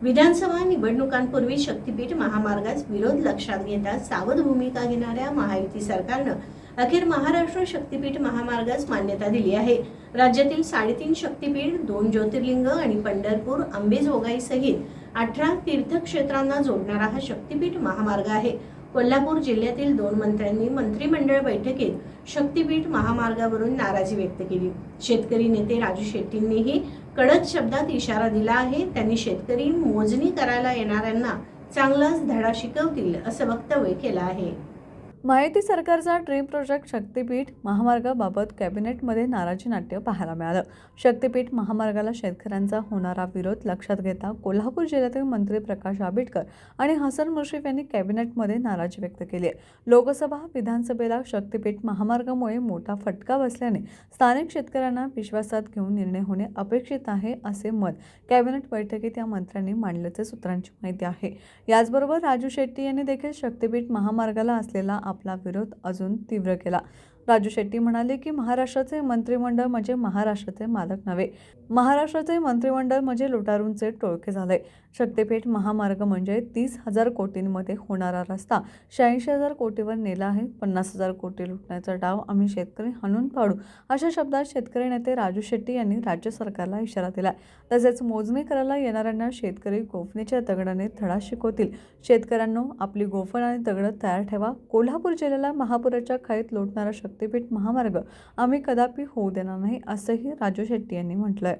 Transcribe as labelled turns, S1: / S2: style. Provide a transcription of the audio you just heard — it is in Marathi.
S1: विधानसभा निवडणुकांपूर्वी शक्तीपीठ महामार्गास विरोध लक्षात घेता सावध भूमिका घेणाऱ्या महायुती सरकारनं अखेर महाराष्ट्र शक्तीपीठ महामार्गास मान्यता दिली आहे। राज्यातील 3.5 शक्तीपीठ, 2 ज्योतिर्लिंग आणि पंढरपूर, अंबेजोगाई सहित 18 तीर्थक्षेत्रांना जोडणारा हा शक्तीपीठ महामार्ग आहे। कोल्हापूर जिल्ह्यातील 2 मंत्र्यांनी मंत्रिमंडळ बैठकीत शक्तीपीठ महामार्गावरून नाराजी व्यक्त केली। शेतकरी नेते राजू शेट्टींनीही कडक शब्दात इशारा दिला आहे। त्यांनी शेतकरी मोजणी करायला येणाऱ्यांना चांगलाच धडा शिकवतील असं वक्तव्य केलं आहे।
S2: महायुती सरकारचा ड्रीम प्रोजेक्ट शक्तीपीठ महामार्गाबाबत कॅबिनेटमध्ये नाराजी नाट्य पाहायला मिळालं। शक्तीपीठ महामार्गाला शेतकऱ्यांचा होणारा विरोध लक्षात घेता कोल्हापूर जिल्ह्यातील मंत्री प्रकाश आंबेडकर आणि हसन मुश्रीफ यांनी कॅबिनेटमध्ये नाराजी व्यक्त केली आहे। लोकसभा विधानसभेला शक्तीपीठ महामार्गामुळे मोठा फटका बसल्याने स्थानिक शेतकऱ्यांना विश्वासात घेऊन निर्णय होणे अपेक्षित आहे, असे मत कॅबिनेट बैठकीत या मंत्र्यांनी मांडल्याचे सूत्रांची माहिती आहे। याचबरोबर राजू शेट्टी यांनी देखील शक्तीपीठ महामार्गाला असलेला आपला विरोध अजून तीव्र केला। राजू शेट्टी म्हणाले की महाराष्ट्राचे मंत्रिमंडळ म्हणजे महाराष्ट्राचे मालक नव्हे, महाराष्ट्राचे मंत्रिमंडळ म्हणजे लुटारूंचे टोळके झाले। शक्तीपीठ महामार्ग म्हणजे 30,000 कोटींमध्ये होणारा रस्ता 86,000 कोटीवर नेला आहे। 50,000 कोटी लुटण्याचा डाव आम्ही शेतकरी हाणून पाडू, अशा शब्दात शेतकरी नेते राजू शेट्टी यांनी राज्य सरकारला इशारा दिला। तसेच मोजणी करायला येणाऱ्यांना शेतकरी गोफणीच्या दगडाने धडा शिकवतील। शेतकऱ्यांनो, आपली गोफण आणि दगड तयार ठेवा। कोल्हापूर जिल्ह्याला महापुराच्या खाईत लोटणारा शक्तीपीठ महामार्ग आम्ही कदापि होऊ देणार नाही, असंही राजू शेट्टी यांनी म्हटलंय।